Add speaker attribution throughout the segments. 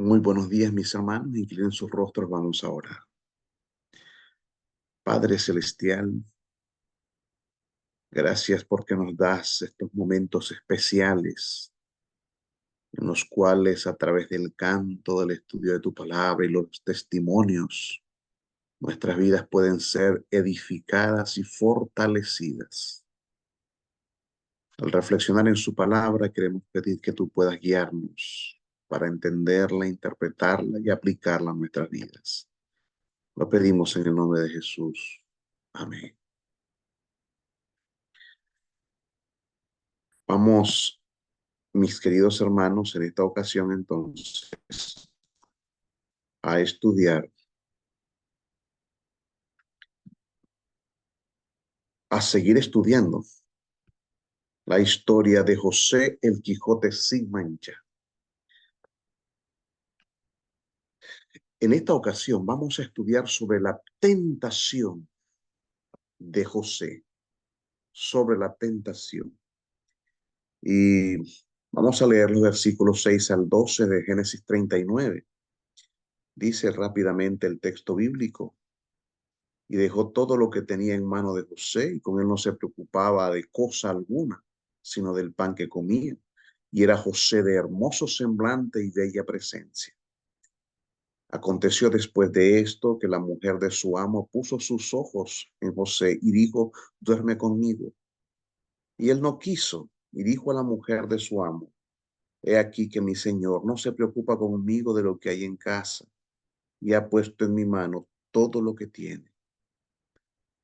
Speaker 1: Muy buenos días, mis hermanos. Inclinen sus rostros, vamos a orar. Padre Celestial, gracias porque nos das estos momentos especiales en los cuales a través del canto, del estudio de tu palabra y los testimonios, nuestras vidas pueden ser edificadas y fortalecidas. Al reflexionar en su palabra, queremos pedir que tú puedas guiarnos para entenderla, interpretarla y aplicarla a nuestras vidas. Lo pedimos en el nombre de Jesús. Amén. Vamos, mis queridos hermanos, en esta ocasión entonces a estudiar, a seguir estudiando la historia de José el Quijote sin mancha. En esta ocasión vamos a estudiar sobre la tentación de José, sobre la tentación. Y vamos a leer los versículos 6 al 12 de Génesis 39. Dice rápidamente el texto bíblico: y dejó todo lo que tenía en mano de José, y con él no se preocupaba de cosa alguna, sino del pan que comía. Y era José de hermoso semblante y bella presencia. Aconteció después de esto que la mujer de su amo puso sus ojos en José y dijo: duerme conmigo. Y él no quiso, y dijo a la mujer de su amo: he aquí que mi señor no se preocupa conmigo de lo que hay en casa, y ha puesto en mi mano todo lo que tiene.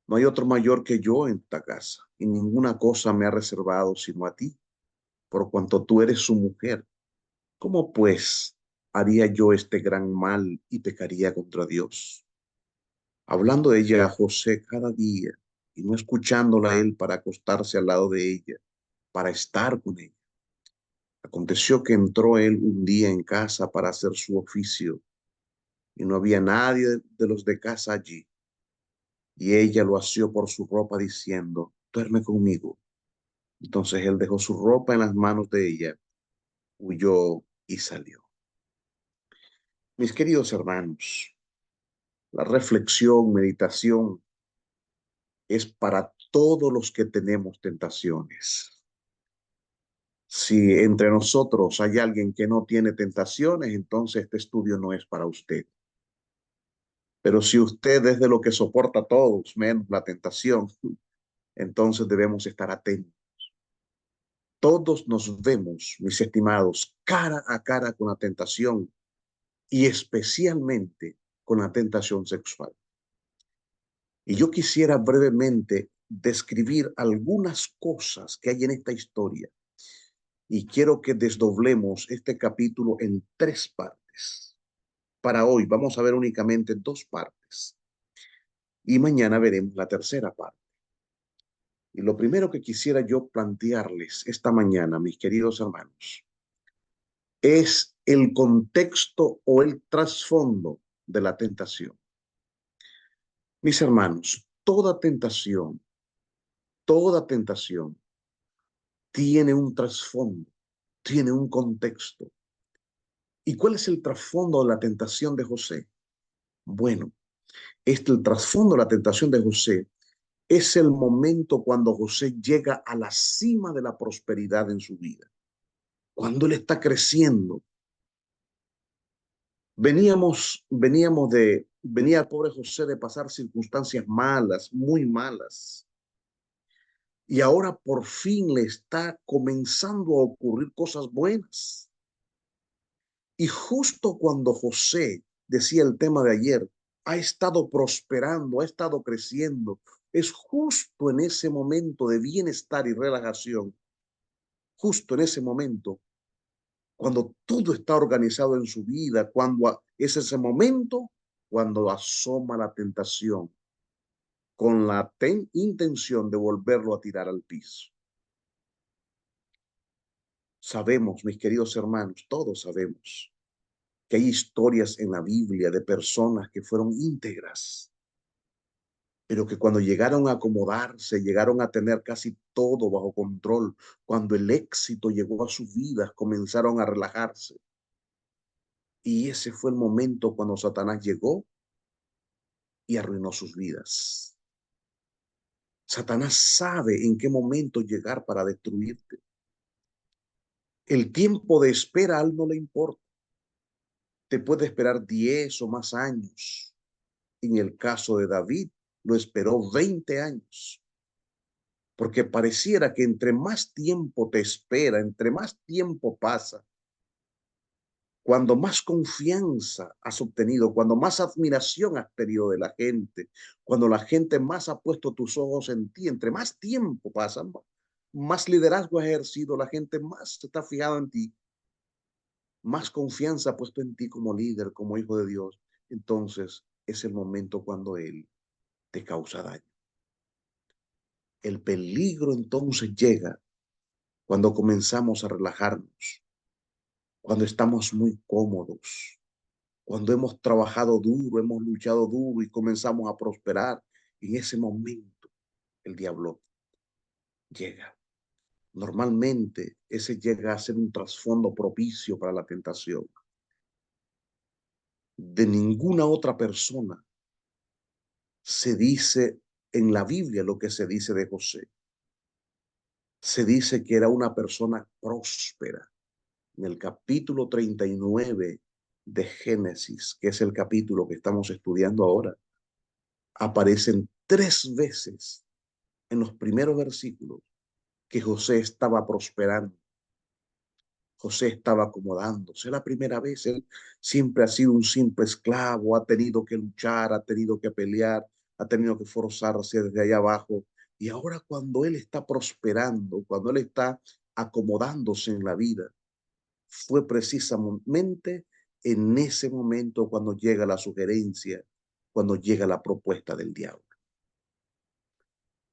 Speaker 1: No hay otro mayor que yo en esta casa, y ninguna cosa me ha reservado sino a ti, por cuanto tú eres su mujer. ¿Cómo pues haría yo este gran mal y pecaría contra Dios? Hablando de ella a José cada día, y no escuchándola a él para acostarse al lado de ella, para estar con ella. Aconteció que entró él un día en casa para hacer su oficio, y no había nadie de los de casa allí. Y ella lo asió por su ropa, diciendo: duerme conmigo. Entonces él dejó su ropa en las manos de ella, huyó y salió. Mis queridos hermanos, la reflexión, meditación es para todos los que tenemos tentaciones. Si entre nosotros hay alguien que no tiene tentaciones, entonces este estudio no es para usted. Pero si usted es de lo que soporta a todos, menos la tentación, entonces debemos estar atentos. Todos nos vemos, mis estimados, cara a cara con la tentación, y especialmente con la tentación sexual. Y yo quisiera brevemente describir algunas cosas que hay en esta historia, y quiero que desdoblemos este capítulo en 3 partes. Para hoy vamos a ver únicamente 2 partes, y mañana veremos la tercera parte. Y lo primero que quisiera yo plantearles esta mañana, mis queridos hermanos, es el contexto o el trasfondo de la tentación. Mis hermanos, toda tentación tiene un trasfondo, tiene un contexto. ¿Y cuál es el trasfondo de la tentación de José? Bueno, el trasfondo de la tentación de José es el momento cuando José llega a la cima de la prosperidad en su vida, cuando él está creciendo. Venía el pobre José de pasar circunstancias malas, muy malas. Y ahora por fin le está comenzando a ocurrir cosas buenas. Y justo cuando José, decía el tema de ayer, ha estado prosperando, ha estado creciendo, es justo en ese momento de bienestar y relajación, justo en ese momento, cuando todo está organizado en su vida, es ese momento cuando asoma la tentación con la intención de volverlo a tirar al piso. Sabemos, mis queridos hermanos, todos sabemos que hay historias en la Biblia de personas que fueron íntegras, pero que cuando llegaron a acomodarse, llegaron a tener casi todo bajo control, cuando el éxito llegó a sus vidas, comenzaron a relajarse Y ese fue el momento cuando Satanás llegó y arruinó sus vidas. Satanás sabe en qué momento llegar para destruirte. El tiempo de espera a él no le importa. Te puede esperar 10 o más años. En el caso de David, lo esperó 20 años. Porque pareciera que entre más tiempo te espera, entre más tiempo pasa, cuando más confianza has obtenido, cuando más admiración has tenido de la gente, cuando la gente más ha puesto tus ojos en ti, entre más tiempo pasa, más liderazgo has ejercido, la gente más se está fijado en ti, más confianza ha puesto en ti como líder, como hijo de Dios. Entonces es el momento cuando Él te causa daño. El peligro entonces llega cuando comenzamos a relajarnos, cuando estamos muy cómodos, cuando hemos trabajado duro, hemos luchado duro y comenzamos a prosperar. En ese momento el diablo llega. Normalmente ese llega a ser un trasfondo propicio para la tentación. De ninguna otra persona se dice en la Biblia lo que se dice de José. Se dice que era una persona próspera. En el capítulo 39 de Génesis, que es el capítulo que estamos estudiando ahora, aparecen 3 veces en los primeros versículos que José estaba prosperando. José estaba acomodándose. La primera vez él siempre ha sido un simple esclavo, ha tenido que luchar, ha tenido que pelear, ha tenido que forzarse desde allá abajo. Y ahora cuando él está prosperando, cuando él está acomodándose en la vida, fue precisamente en ese momento cuando llega la sugerencia, cuando llega la propuesta del diablo.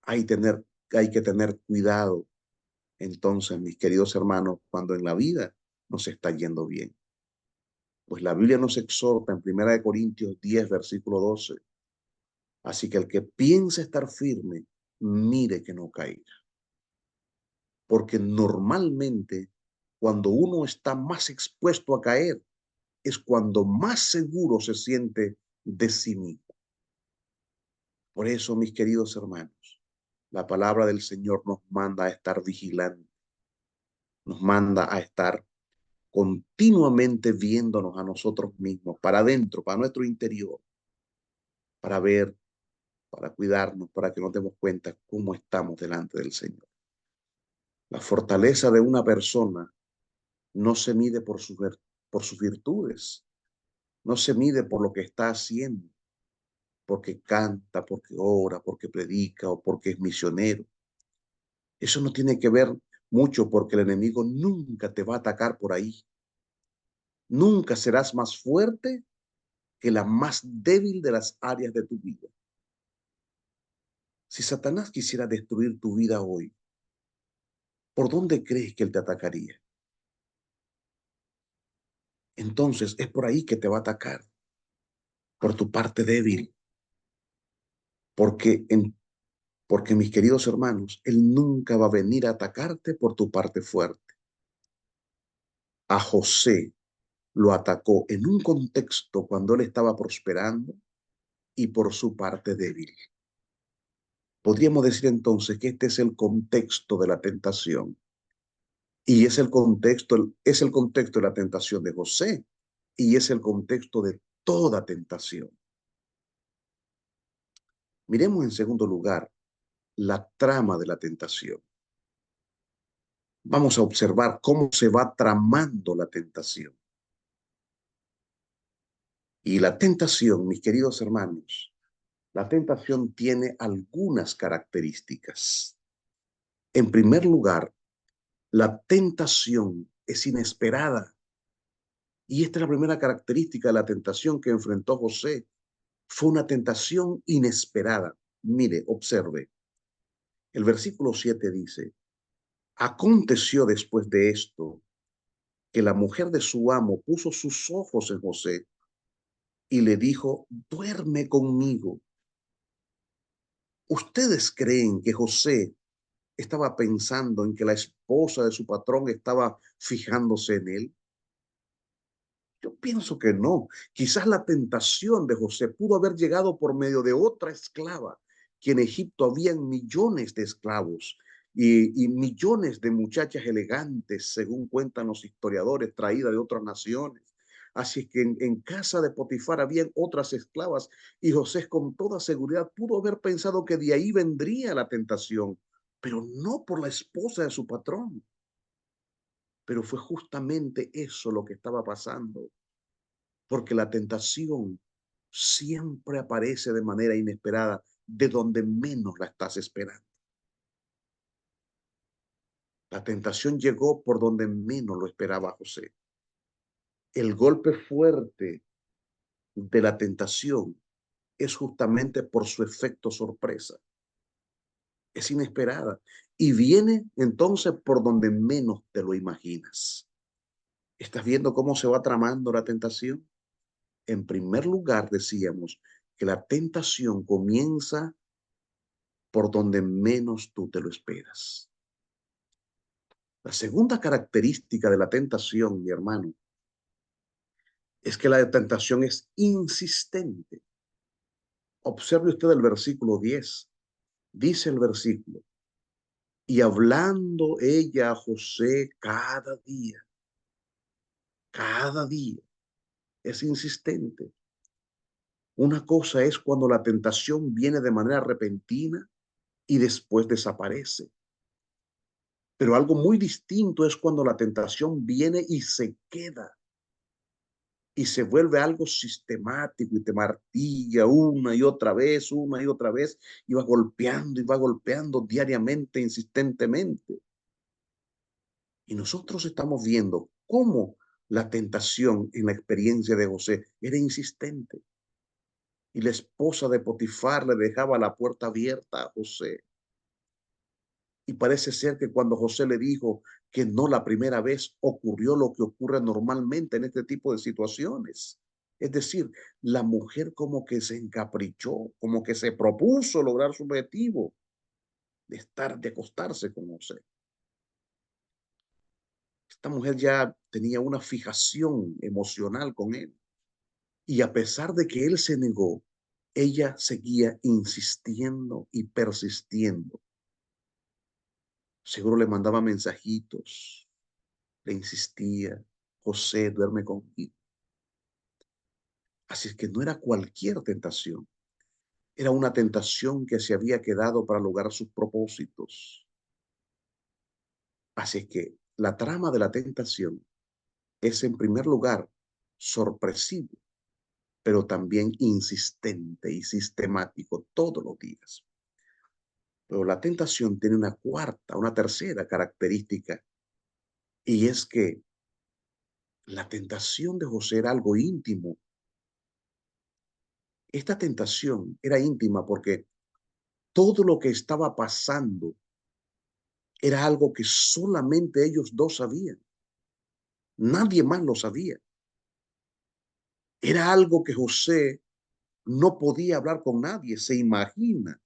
Speaker 1: Hay, tener, hay que tener cuidado entonces, mis queridos hermanos, cuando en la vida nos está yendo bien. Pues la Biblia nos exhorta en 1 Corintios 10, versículo 12. Así que el que piense estar firme, mire que no caiga. Porque normalmente cuando uno está más expuesto a caer, es cuando más seguro se siente de sí mismo. Por eso, mis queridos hermanos, la palabra del Señor nos manda a estar vigilantes, nos manda a estar continuamente viéndonos a nosotros mismos, para adentro, para nuestro interior, para ver, para cuidarnos, para que nos demos cuenta cómo estamos delante del Señor. La fortaleza de una persona no se mide por sus virtudes, no se mide por lo que está haciendo, porque canta, porque ora, porque predica o porque es misionero. Eso no tiene que ver mucho porque el enemigo nunca te va a atacar por ahí. Nunca serás más fuerte que la más débil de las áreas de tu vida. Si Satanás quisiera destruir tu vida hoy, ¿por dónde crees que él te atacaría? Entonces es por ahí que te va a atacar, por tu parte débil, porque, porque mis queridos hermanos, él nunca va a venir a atacarte por tu parte fuerte. A José lo atacó en un contexto cuando él estaba prosperando y por su parte débil. Podríamos decir entonces que este es el contexto de la tentación. Y es el contexto de la tentación de José y es el contexto de toda tentación. Miremos en segundo lugar la trama de la tentación. Vamos a observar cómo se va tramando la tentación. Y la tentación, mis queridos hermanos, la tentación tiene algunas características. En primer lugar, la tentación es inesperada. Y esta es la primera característica de la tentación que enfrentó José. Fue una tentación inesperada. Mire, observe. El versículo 7 dice, aconteció después de esto que la mujer de su amo puso sus ojos en José y le dijo, duerme conmigo. ¿Ustedes creen que José estaba pensando en que la esposa de su patrón estaba fijándose en él? Yo pienso que no. Quizás la tentación de José pudo haber llegado por medio de otra esclava, que en Egipto habían millones de esclavos y millones de muchachas elegantes, según cuentan los historiadores, traídas de otras naciones. Así es que en casa de Potifar habían otras esclavas y José con toda seguridad pudo haber pensado que de ahí vendría la tentación, pero no por la esposa de su patrón. Pero fue justamente eso lo que estaba pasando, porque la tentación siempre aparece de manera inesperada, de donde menos la estás esperando. La tentación llegó por donde menos lo esperaba José. El golpe fuerte de la tentación es justamente por su efecto sorpresa. Es inesperada y viene entonces por donde menos te lo imaginas. ¿Estás viendo cómo se va tramando la tentación? En primer lugar, decíamos que la tentación comienza por donde menos tú te lo esperas. La segunda característica de la tentación, mi hermano, es que la tentación es insistente. Observe usted el versículo 10. Dice el versículo, y hablando ella a José cada día, es insistente. Una cosa es cuando la tentación viene de manera repentina y después desaparece. Pero algo muy distinto es cuando la tentación viene y se queda y se vuelve algo sistemático y te martilla una y otra vez, y va golpeando diariamente, insistentemente. Y nosotros estamos viendo cómo la tentación en la experiencia de José era insistente. Y la esposa de Potifar le dejaba la puerta abierta a José. Y parece ser que cuando José le dijo que no la primera vez, ocurrió lo que ocurre normalmente en este tipo de situaciones. Es decir, la mujer como que se encaprichó, como que se propuso lograr su objetivo de acostarse con José. Esta mujer ya tenía una fijación emocional con él. Y a pesar de que él se negó, ella seguía insistiendo y persistiendo. Seguro le mandaba mensajitos, le insistía, José, duerme conmigo. Así es que no era cualquier tentación, era una tentación que se había quedado para lograr sus propósitos. Así es que la trama de la tentación es en primer lugar sorpresivo, pero también insistente y sistemático todos los días. Pero la tentación tiene una tercera característica, y es que la tentación de José era algo íntimo. Esta tentación era íntima porque todo lo que estaba pasando era algo que solamente ellos dos sabían. Nadie más lo sabía. Era algo que José no podía hablar con nadie. Se imagina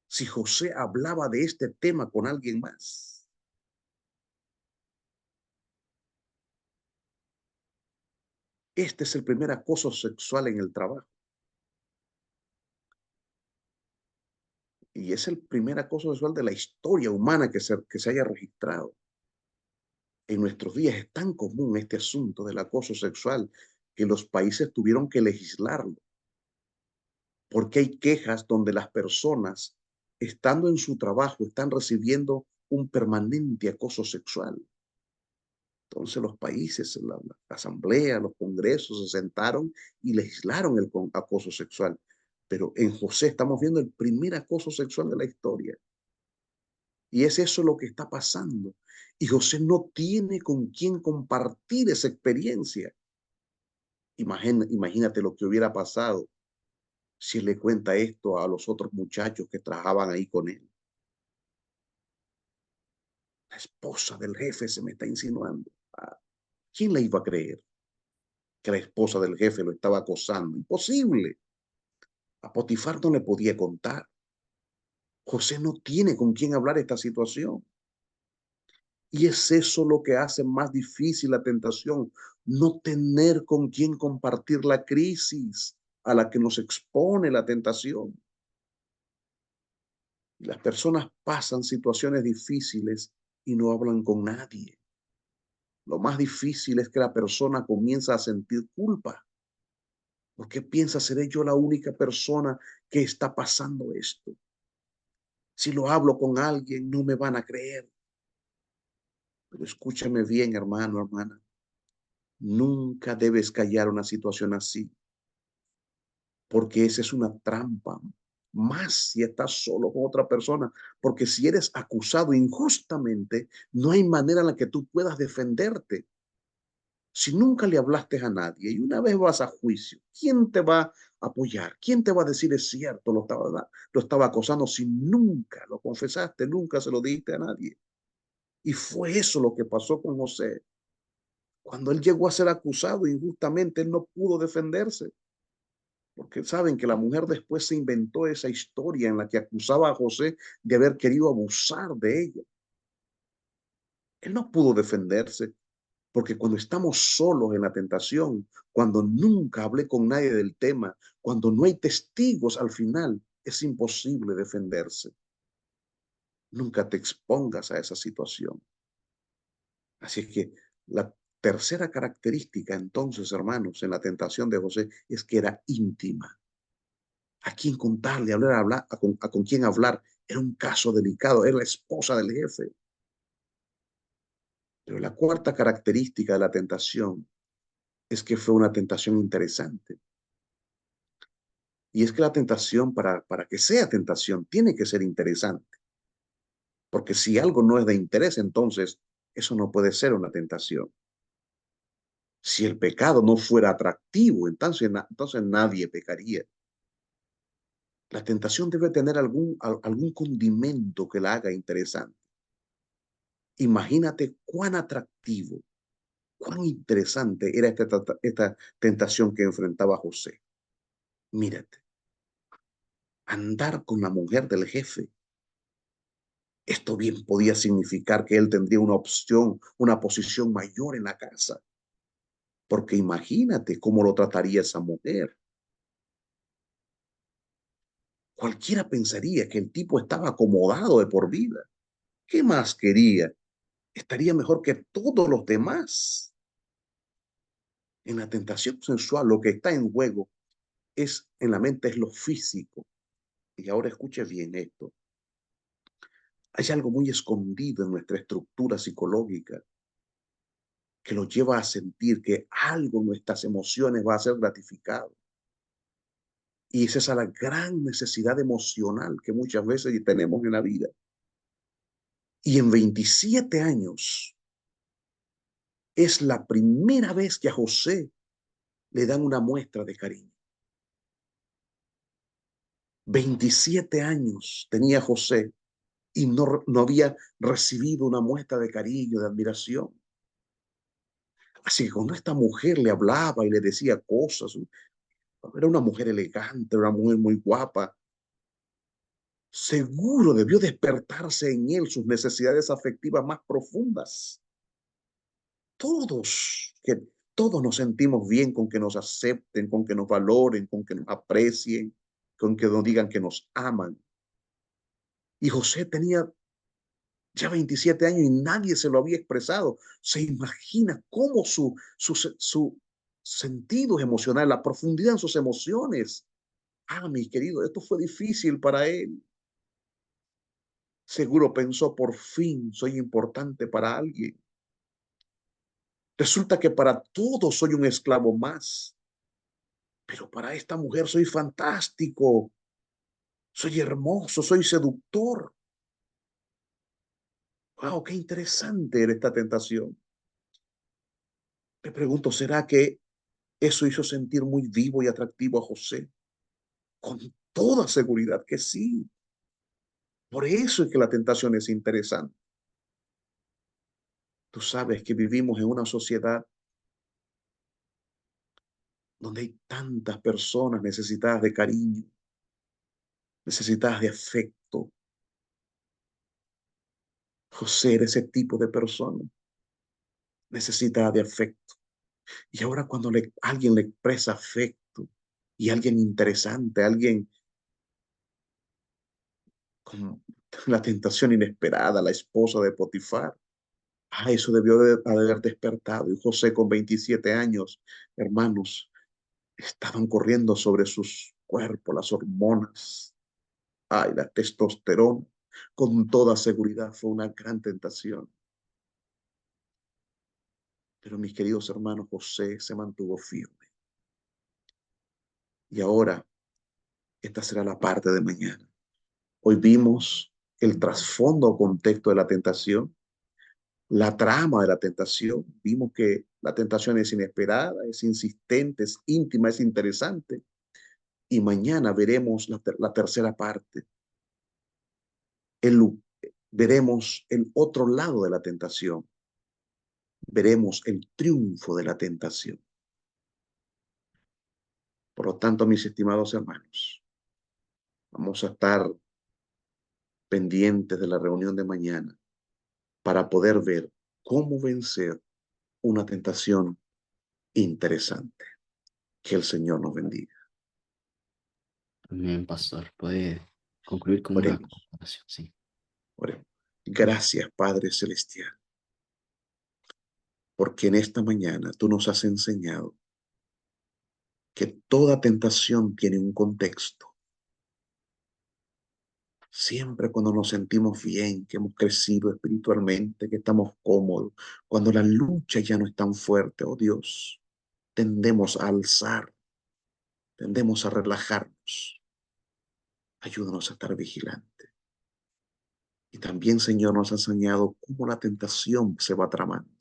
Speaker 1: si José hablaba de este tema con alguien más. Este es el primer acoso sexual en el trabajo. Y es el primer acoso sexual de la historia humana que se haya registrado. En nuestros días es tan común este asunto del acoso sexual que los países tuvieron que legislarlo, porque hay quejas donde las personas, estando en su trabajo, están recibiendo un permanente acoso sexual. Entonces los países, la asamblea, los congresos se sentaron y legislaron el acoso sexual. Pero en José estamos viendo el primer acoso sexual de la historia. Y es eso lo que está pasando. Y José no tiene con quién compartir esa experiencia. Imagínate lo que hubiera pasado si él le cuenta esto a los otros muchachos que trabajaban ahí con él. La esposa del jefe se me está insinuando. ¿Quién le iba a creer que la esposa del jefe lo estaba acosando? Imposible. A Potifar no le podía contar. José no tiene con quién hablar esta situación. Y es eso lo que hace más difícil la tentación, no tener con quién compartir la crisis a la que nos expone la tentación. Las personas pasan situaciones difíciles y no hablan con nadie. Lo más difícil es que la persona comienza a sentir culpa. ¿Por qué piensa seré yo la única persona que está pasando esto? Si lo hablo con alguien, no me van a creer. Pero escúchame bien, hermano, hermana. Nunca debes callar una situación así, porque esa es una trampa. Más si estás solo con otra persona, porque si eres acusado injustamente, no hay manera en la que tú puedas defenderte. Si nunca le hablaste a nadie y una vez vas a juicio, ¿quién te va a apoyar? ¿Quién te va a decir es cierto, lo estaba acosando si nunca lo confesaste, nunca se lo dijiste a nadie? Y fue eso lo que pasó con José. Cuando él llegó a ser acusado injustamente, él no pudo defenderse. Porque saben que la mujer después se inventó esa historia en la que acusaba a José de haber querido abusar de ella. Él no pudo defenderse, porque cuando estamos solos en la tentación, cuando nunca hablé con nadie del tema, cuando no hay testigos al final, es imposible defenderse. Nunca te expongas a esa situación. Así es que la tercera característica, entonces, hermanos, en la tentación de José es que era íntima. A quién contarle, con quién hablar. Era un caso delicado, era la esposa del jefe. Pero la cuarta característica de la tentación es que fue una tentación interesante. Y es que la tentación, para que sea tentación, tiene que ser interesante. Porque si algo no es de interés, entonces eso no puede ser una tentación. Si el pecado no fuera atractivo, entonces nadie pecaría. La tentación debe tener algún condimento que la haga interesante. Imagínate cuán atractivo, cuán interesante era esta tentación que enfrentaba José. Mírate, andar con la mujer del jefe. Esto bien podía significar que él tendría una opción, una posición mayor en la casa. Porque imagínate cómo lo trataría esa mujer. Cualquiera pensaría que el tipo estaba acomodado de por vida. ¿Qué más quería? Estaría mejor que todos los demás. En la tentación sensual, lo que está en juego en la mente es lo físico. Y ahora escuche bien esto. Hay algo muy escondido en nuestra estructura psicológica que nos lleva a sentir que algo en nuestras emociones va a ser gratificado. Y es esa la gran necesidad emocional que muchas veces tenemos en la vida. Y en 27 años es la primera vez que a José le dan una muestra de cariño. 27 años tenía José y no había recibido una muestra de cariño, de admiración. Así que cuando esta mujer le hablaba y le decía cosas, era una mujer elegante, era una mujer muy guapa, seguro debió despertarse en él sus necesidades afectivas más profundas. Todos, que todos nos sentimos bien con que nos acepten, con que nos valoren, con que nos aprecien, con que nos digan que nos aman. Y José tenía ya 27 años y nadie se lo había expresado. Se imagina cómo su sentido emocional, la profundidad en sus emociones. Ah, mi querido, esto fue difícil para él. Seguro pensó, por fin soy importante para alguien. Resulta que para todos soy un esclavo más, pero para esta mujer soy fantástico, soy hermoso, soy seductor. Wow, qué interesante era esta tentación. Me pregunto, ¿será que eso hizo sentir muy vivo y atractivo a José? Con toda seguridad que sí. Por eso es que la tentación es interesante. Tú sabes que vivimos en una sociedad donde hay tantas personas necesitadas de cariño, necesitadas de afecto. José era ese tipo de persona, necesitaba de afecto. Y ahora cuando alguien le expresa afecto y alguien interesante, alguien con la tentación inesperada, la esposa de Potifar, eso debió de haber despertado. Y José con 27 años, hermanos, estaban corriendo sobre sus cuerpos las hormonas. La testosterona. Con toda seguridad fue una gran tentación. Pero mis queridos hermanos, José se mantuvo firme. Y ahora, esta será la parte de mañana. Hoy vimos el trasfondo o contexto de la tentación, la trama de la tentación. Vimos que la tentación es inesperada, es insistente, es íntima, es interesante. Y mañana veremos la tercera parte. El, veremos el otro lado de la tentación. Veremos el triunfo de la tentación. Por lo tanto, mis estimados hermanos, vamos a estar pendientes de la reunión de mañana para poder ver cómo vencer una tentación interesante. Que el Señor nos bendiga.
Speaker 2: Amén, pastor. Puede concluir con una
Speaker 1: Oremos,
Speaker 2: oración, sí.
Speaker 1: oremos. Gracias, Padre Celestial, porque en esta mañana tú nos has enseñado que toda tentación tiene un contexto. Siempre cuando nos sentimos bien, que hemos crecido espiritualmente, que estamos cómodos, cuando la lucha ya no es tan fuerte, oh Dios, tendemos a alzar, tendemos a relajarnos. Ayúdanos a estar vigilantes. Y también, Señor, nos ha enseñado cómo la tentación se va tramando.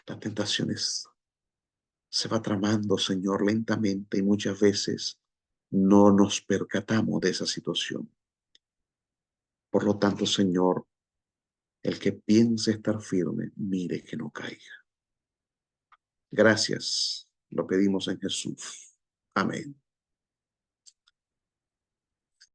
Speaker 1: La tentación se va tramando, Señor, lentamente y muchas veces no nos percatamos de esa situación. Por lo tanto, Señor, el que piense estar firme, mire que no caiga. Gracias, lo pedimos en Jesús. Amén.